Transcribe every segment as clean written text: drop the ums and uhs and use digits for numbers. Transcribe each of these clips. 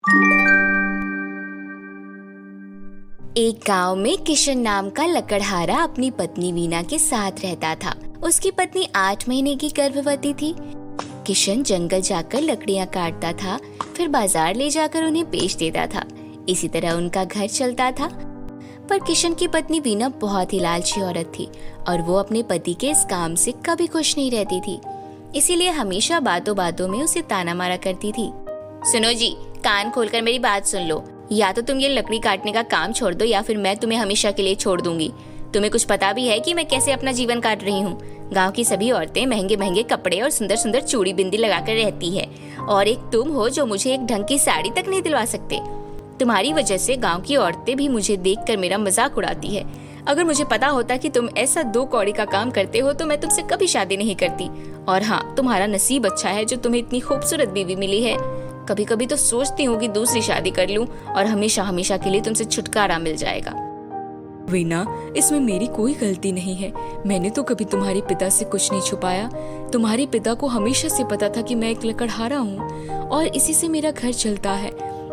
एक गांव में किशन नाम का लकड़हारा अपनी पत्नी वीना के साथ रहता था। उसकी पत्नी 8 महीने की गर्भवती थी। किशन जंगल जाकर लकड़ियां काटता था, फिर बाजार ले जाकर उन्हें बेच देता था। इसी तरह उनका घर चलता था। पर किशन की पत्नी वीना बहुत ही लालची औरत थी और वो अपने पति के इस काम से कभी खुश नहीं रहती थी। इसीलिए हमेशा बातों बातों में उसे ताना मारा करती थी। सुनो जी, कान खोलकर मेरी बात सुन लो। या तो तुम ये लकड़ी काटने का काम छोड़ दो या फिर मैं तुम्हें हमेशा के लिए छोड़ दूंगी। तुम्हें कुछ पता भी है कि मैं कैसे अपना जीवन काट रही हूँ? गांव की सभी औरतें महंगे महंगे कपड़े और सुंदर सुंदर चूड़ी बिंदी लगाकर रहती है और एक तुम हो जो मुझे एक ढंग की साड़ी तक नहीं दिलवा सकते। तुम्हारी वजह से गांव की औरतें भी मुझे देखकर मेरा मजाक उड़ाती है। अगर मुझे पता होता कि तुम ऐसा 2 कौड़ी का काम करते हो तो मैं तुमसे कभी शादी नहीं करती। और हाँ, तुम्हारा नसीब अच्छा है जो तुम्हें इतनी खूबसूरत बीवी मिली है। कभी कभी तो सोचती हूँ कि दूसरी शादी कर लूँ और हमेशा हमेशा के लिए तुमसे छुटकारा मिल जाएगा। वीना, इसमें मेरी कोई गलती नहीं है। मैंने तो कभी तुम्हारे पिता से कुछ नहीं छुपाया। तुम्हारे पिता को हमेशा से पता था कि मैं एक लकड़हारा हूँ और इसी से मेरा घर चलता है।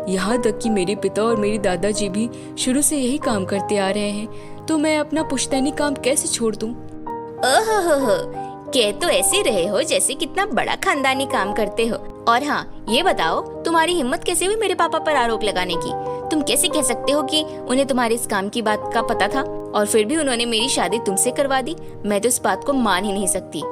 यहाँ तक कि मेरे पिता और मेरे दादाजी भी शुरू से यही काम करते आ रहे हैं, तो मैं अपना पुश्तैनी काम कैसे छोड़ दूँ? ओहो, कह तो ऐसे रहे हो जैसे कितना बड़ा खानदानी काम करते हो। और हाँ, ये बताओ, तुम्हारी हिम्मत कैसे हुई मेरे पापा पर आरोप लगाने की? तुम कैसे कह सकते हो कि उन्हें तुम्हारे इस काम की बात का पता था और फिर भी उन्होंने मेरी शादी तुमसे करवा दी? मैं तो इस बात को मान ही नहीं सकती।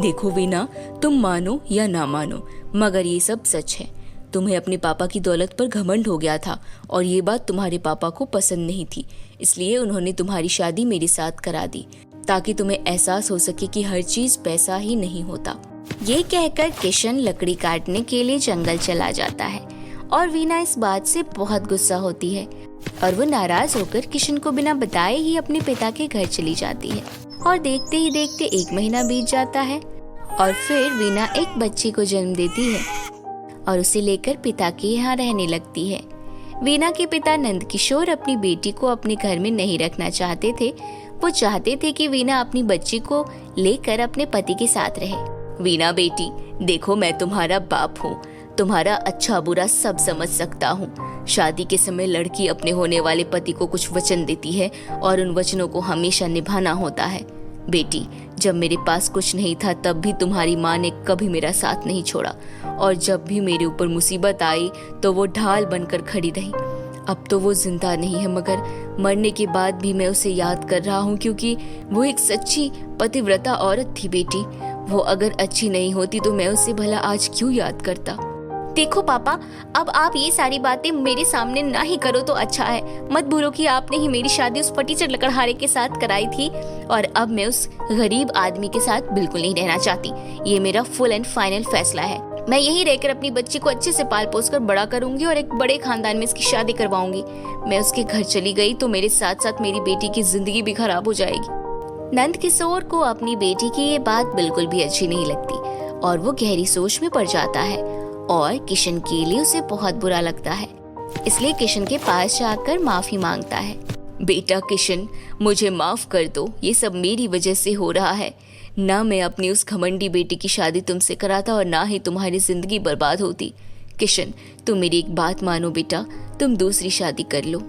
देखो वीना, तुम मानो या ना मानो, मगर ये सब सच है। तुम्हें अपने पापा की दौलत पर घमंड हो गया था और ये बात तुम्हारे पापा को पसंद नहीं थी। इसलिए उन्होंने तुम्हारी शादी मेरे साथ करा दी ताकि तुम्हें एहसास हो सके कि हर चीज पैसा ही नहीं होता। ये कहकर किशन लकड़ी काटने के लिए जंगल चला जाता है और वीना इस बात से बहुत गुस्सा होती है और वो नाराज होकर किशन को बिना बताए ही अपने पिता के घर चली जाती है। और देखते ही देखते 1 महीना बीत जाता है और फिर वीना एक बच्चे को जन्म देती है और उसे लेकर पिता के यहाँ रहने लगती है। वीना के पिता नंदकिशोर अपनी बेटी को अपने घर में नहीं रखना चाहते थे। वो चाहते थे कि वीना अपनी बच्ची को लेकर अपने पति के साथ रहे। वीना बेटी, देखो मैं तुम्हारा बाप हूँ, तुम्हारा अच्छा बुरा सब समझ सकता हूँ। शादी के समय लड़की अपने होने वाले पति को कुछ वचन देती है और उन वचनों को हमेशा निभाना होता है। बेटी, जब मेरे पास कुछ नहीं था तब भी तुम्हारी माँ ने कभी मेरा साथ नहीं छोड़ा और जब भी मेरे ऊपर मुसीबत आई तो वो ढाल बनकर खड़ी रही। अब तो वो जिंदा नहीं है, मगर मरने के बाद भी मैं उसे याद कर रहा हूँ क्योंकि वो एक सच्ची पतिव्रता औरत थी। बेटी, वो अगर अच्छी नहीं होती तो मैं उसे भला आज क्यों याद करता? देखो पापा, अब आप ये सारी बातें मेरे सामने ना ही करो तो अच्छा है। मत भूलो कि आपने ही मेरी शादी उस फटीचर लकड़हारे के साथ कराई थी और अब मैं उस गरीब आदमी के साथ बिल्कुल नहीं रहना चाहती। ये मेरा फुल एंड फाइनल फैसला है। मैं यहीं रहकर अपनी बच्ची को अच्छे से पाल पोस कर बड़ा करूंगी और एक बड़े खानदान में इसकी शादी करवाऊंगी। मैं उसके घर चली गई तो मेरे साथ साथ मेरी बेटी की जिंदगी भी खराब हो जाएगी। नंदकिशोर को अपनी बेटी की ये बात बिल्कुल भी अच्छी नहीं लगती और वो गहरी सोच में पड़ जाता है और किशन के लिए उसे बहुत बुरा लगता है। इसलिए किशन के पास जाकर माफी मांगता है। बेटा किशन, मुझे माफ कर दो, ये सब मेरी वजह से हो रहा है। ना मैं अपनी उस घमंडी बेटी की शादी तुमसे कराता और ना ही तुम्हारी जिंदगी बर्बाद होती। किशन, तुम मेरी एक बात मानो बेटा, तुम दूसरी शादी कर लो।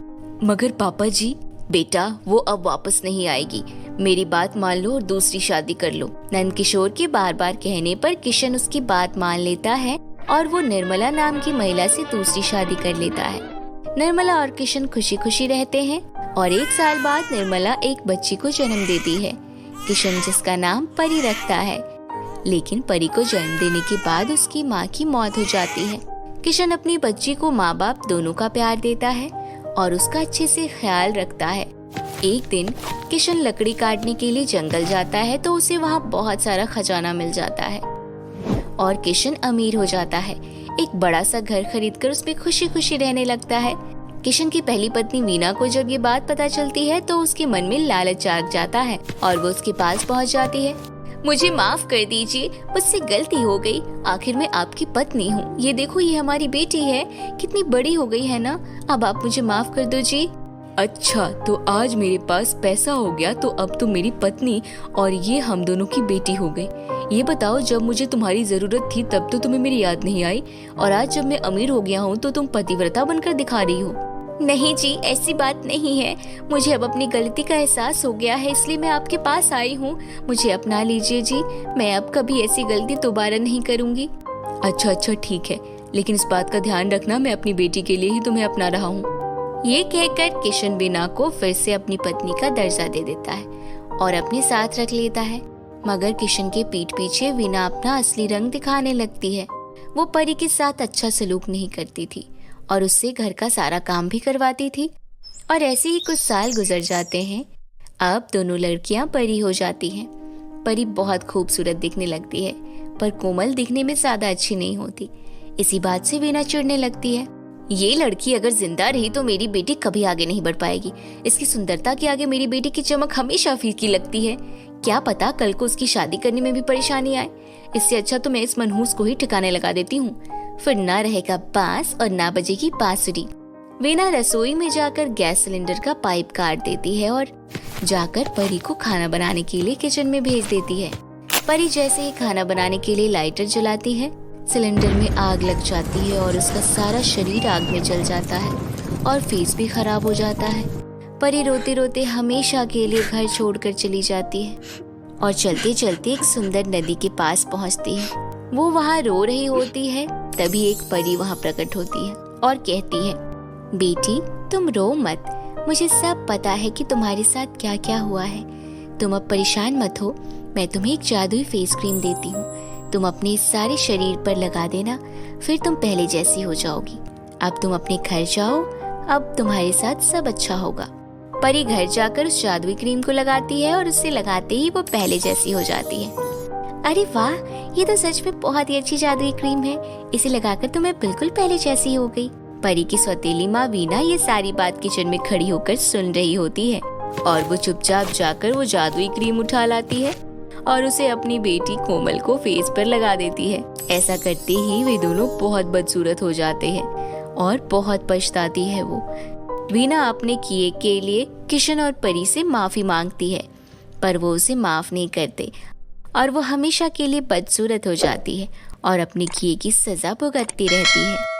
मगर पापा जी। बेटा, वो अब वापस नहीं आएगी। मेरी बात मान लो और दूसरी शादी कर लो। नंदकिशोर के बार बार कहने पर किशन उसकी बात मान लेता है और वो निर्मला नाम की महिला से दूसरी शादी कर लेता है। निर्मला और किशन खुशी खुशी रहते हैं और 1 साल बाद निर्मला एक बच्ची को जन्म देती है, किशन जिसका नाम परी रखता है। लेकिन परी को जन्म देने के बाद उसकी माँ की मौत हो जाती है। किशन अपनी बच्ची को माँ बाप दोनों का प्यार देता है और उसका अच्छे से ख्याल रखता है। एक दिन किशन लकड़ी काटने के लिए जंगल जाता है तो उसे वहाँ बहुत सारा खजाना मिल जाता है और किशन अमीर हो जाता है। एक बड़ा सा घर खरीदकर उसमें खुशी खुशी रहने लगता है। किशन की पहली पत्नी वीना को जब ये बात पता चलती है तो उसके मन में लालच जाग जाता है और वो उसके पास पहुंच जाती है। मुझे माफ कर दीजिए, मुझसे गलती हो गई। आखिर मैं आपकी पत्नी हूँ। ये देखो, ये हमारी बेटी है, कितनी बड़ी हो गई है ना। अब आप मुझे माफ कर दो जी। अच्छा, तो आज मेरे पास पैसा हो गया तो अब तुम मेरी पत्नी और ये हम दोनों की बेटी हो गई। ये बताओ, जब मुझे तुम्हारी जरूरत थी तब तो तुम्हें मेरी याद नहीं आई, और आज जब मैं अमीर हो गया हूँ तो तुम पतिव्रता बनकर दिखा रही हो। नहीं जी, ऐसी बात नहीं है। मुझे अब अपनी गलती का एहसास हो गया है, इसलिए मैं आपके पास आई हूँ। मुझे अपना लीजिए जी, मैं अब कभी ऐसी गलती दोबारा नहीं करूँगी। अच्छा ठीक है, लेकिन इस बात का ध्यान रखना, मैं अपनी बेटी के लिए ही तुम्हें अपना रहा हूँ। ये कहकर किशन वीना को फिर से अपनी पत्नी का दर्जा दे देता है और अपने साथ रख लेता है। मगर किशन के पीठ पीछे वीना अपना असली रंग दिखाने लगती है। वो परी के साथ अच्छा सलूक नहीं करती थी और उससे घर का सारा काम भी करवाती थी। और ऐसे ही कुछ साल गुजर जाते हैं। अब दोनों लड़कियां परी हो जाती हैं। परी बहुत खूबसूरत दिखने लगती है, पर कोमल दिखने में ज्यादा अच्छी नहीं होती। इसी बात से वीना चिढ़ने लगती है। ये लड़की अगर जिंदा रही तो मेरी बेटी कभी आगे नहीं बढ़ पाएगी। इसकी सुंदरता के आगे मेरी बेटी की चमक हमेशा फीकी लगती है। क्या पता कल को उसकी शादी करने में भी परेशानी आए। इससे अच्छा तो मैं इस मनहूस को ही ठिकाने लगा देती हूँ, फिर ना रहेगा बांस और ना बजेगी बांसुरी। वीना रसोई में जाकर गैस सिलेंडर का पाइप काट देती है और जाकर परी को खाना बनाने के लिए किचन में भेज देती है। परी जैसे ही खाना बनाने के लिए लाइटर जलाती है, सिलेंडर में आग लग जाती है और उसका सारा शरीर आग में जल जाता है और फेस भी खराब हो जाता है। परी रोते रोते हमेशा के लिए घर छोड़कर चली जाती है और चलते चलते एक सुंदर नदी के पास पहुंचती है। वो वहाँ रो रही होती है, तभी एक परी वहाँ प्रकट होती है और कहती है, बेटी तुम रो मत, मुझे सब पता है कि तुम्हारे साथ क्या क्या हुआ है। तुम अब परेशान मत हो, मैं तुम्हें एक जादुई फेस क्रीम देती हूँ। तुम अपने सारे शरीर पर लगा देना, फिर तुम पहले जैसी हो जाओगी। अब तुम अपने घर जाओ, अब तुम्हारे साथ सब अच्छा होगा। परी घर जाकर उस जादुई क्रीम को लगाती है और उसे लगाते ही वो पहले जैसी हो जाती है। अरे वाह, ये तो सच में बहुत ही अच्छी जादुई क्रीम है। इसे लगाकर तो मैं बिल्कुल पहले जैसी हो गई। परी की सौतेली माँ वीना ये सारी बात किचन में खड़ी होकर सुन रही होती है और वो चुपचाप जाकर वो जादुई क्रीम उठा लाती है और उसे अपनी बेटी कोमल को फेस पर लगा देती है। ऐसा करते ही वे दोनों बहुत बदसूरत हो जाते हैं और बहुत पछताती है वो। वीना अपने किए के लिए किशन और परी से माफी मांगती है, पर वो उसे माफ नहीं करते और वो हमेशा के लिए बदसूरत हो जाती है और अपने किए की सजा भुगतती रहती है।